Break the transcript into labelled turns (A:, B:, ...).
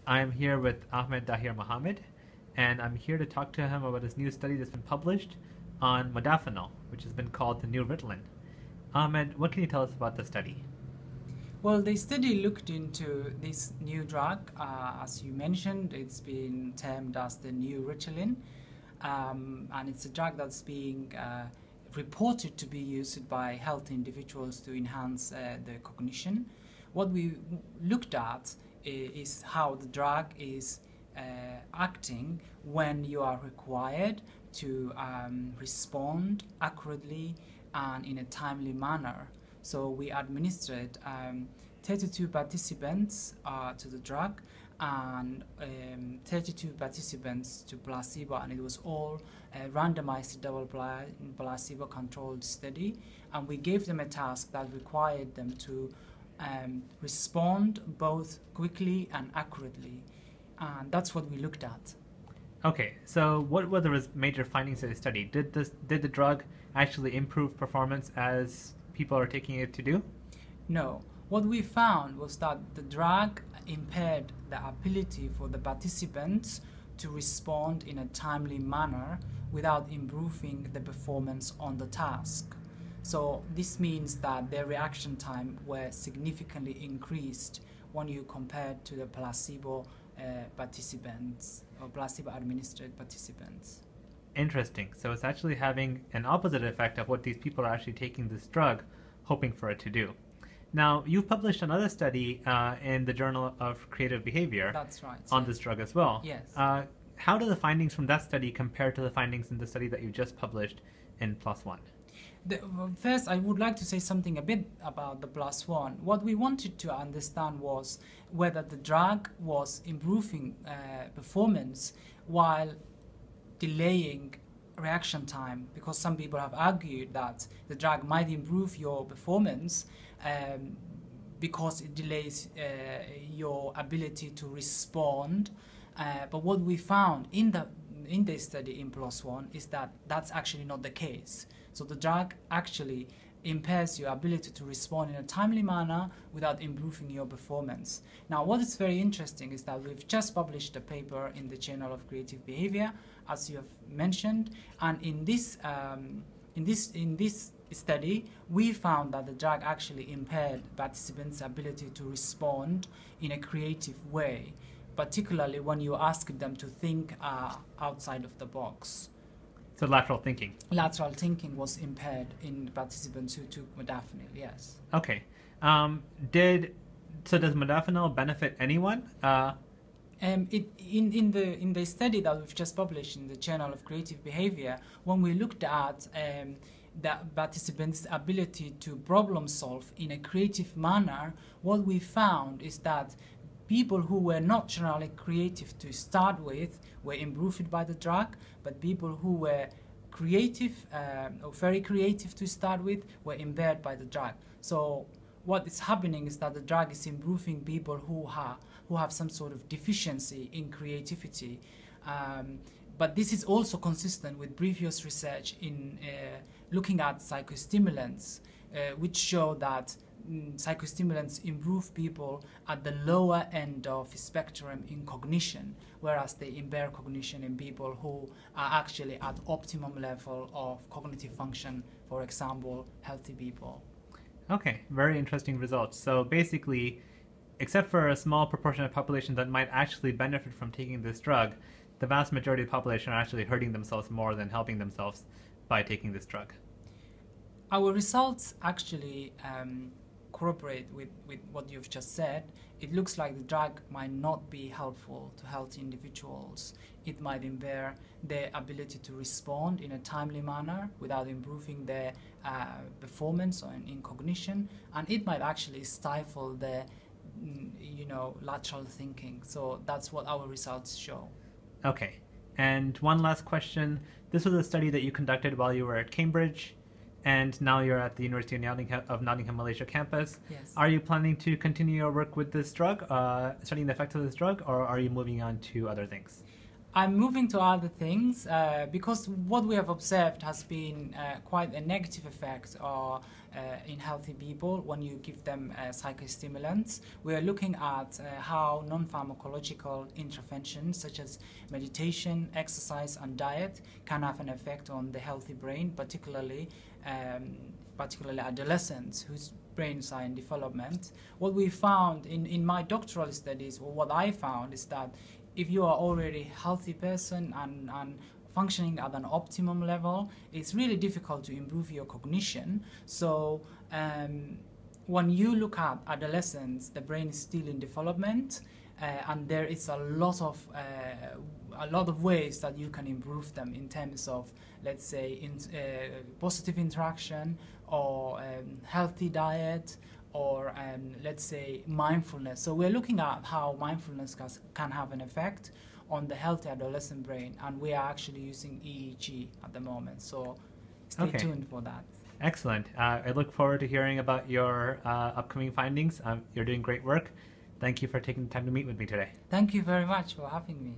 A: I'm here with Ahmed Dahir Mohammed, and I'm here to talk to him about his new study that's been published on Modafinil, which has been called the new Ritalin. Ahmed, what can you tell us about the study?
B: Well, the study looked into this new drug. As you mentioned, it's been termed as the new Ritalin, and it's a drug that's being reported to be used by healthy individuals to enhance their cognition. What we looked at is how the drug is acting when you are required to respond accurately and in a timely manner. So we administered 32 participants to the drug and 32 participants to placebo, and it was all a randomized double-blind placebo-controlled study, and we gave them a task that required them to respond both quickly and accurately, and that's what we looked at.
A: Okay, so what were the major findings of the study? Did the drug actually improve performance as people are taking it to do?
B: No. What we found was that the drug impaired the ability for the participants to respond in a timely manner without improving the performance on the task. So this means that their reaction time were significantly increased when you compare to the placebo participants or placebo-administered participants.
A: Interesting. So it's actually having an opposite effect of what these people are actually taking this drug, hoping for it to do. Now, you've published another study in the Journal of Creative Behavior.
B: That's right,
A: on
B: yes.
A: this drug as well.
B: Yes.
A: How do the findings from that study compare to the findings in the study that you just published in PLOS ONE?
B: First, I would like to say something a bit about the PLOS ONE. What we wanted to understand was whether the drug was improving performance while delaying reaction time, because some people have argued that the drug might improve your performance because it delays your ability to respond. But what we found in the study in PLOS ONE is that that's actually not the case. So the drug actually impairs your ability to respond in a timely manner without improving your performance. Now, what is very interesting is that we've just published a paper in the Journal of Creative Behavior, as you have mentioned, and in this study, we found that the drug actually impaired participants' ability to respond in a creative way, particularly when you ask them to think outside of the box.
A: So lateral thinking.
B: Lateral thinking was impaired in participants who took modafinil, yes.
A: Okay. Does modafinil benefit anyone?
B: In the study that we've just published in the Journal of Creative Behavior, when we looked at the participants' ability to problem solve in a creative manner, what we found is that people who were not generally creative to start with were improved by the drug, but people who were creative or very creative to start with were impaired by the drug. So what is happening is that the drug is improving people who have some sort of deficiency in creativity. But this is also consistent with previous research in looking at psychostimulants, which show that psychostimulants improve people at the lower end of the spectrum in cognition, whereas they impair cognition in people who are actually at optimum level of cognitive function, for example, healthy people.
A: Okay, very interesting results. So basically, except for a small proportion of population that might actually benefit from taking this drug, the vast majority of the population are actually hurting themselves more than helping themselves by taking this drug.
B: Our results actually corroborate with what you've just said. It looks like the drug might not be helpful to healthy individuals. It might impair their ability to respond in a timely manner without improving their performance in cognition, and it might actually stifle their lateral thinking. So that's what our results show.
A: Okay, and one last question. This was a study that you conducted while you were at Cambridge, and now you're at the University of Nottingham Malaysia Campus.
B: Yes.
A: Are you planning to continue your work with this drug, studying the effects of this drug, or are you moving on to other things?
B: I'm moving to other things because what we have observed has been quite a negative effect in healthy people when you give them psychostimulants. We are looking at how non-pharmacological interventions such as meditation, exercise and diet can have an effect on the healthy brain, particularly adolescents whose brains are in development. What we found in my doctoral studies, or what I found, is that if you are already a healthy person and functioning at an optimum level, it's really difficult to improve your cognition. So when you look at adolescents, the brain is still in development, and there is a lot of ways that you can improve them in terms of, let's say, positive interaction or healthy diet, or let's say mindfulness. So we're looking at how mindfulness can have an effect on the healthy adolescent brain, and we are actually using EEG at the moment. So stay tuned for that.
A: Excellent. I look forward to hearing about your upcoming findings. You're doing great work. Thank you for taking the time to meet with me today.
B: Thank you very much for having me.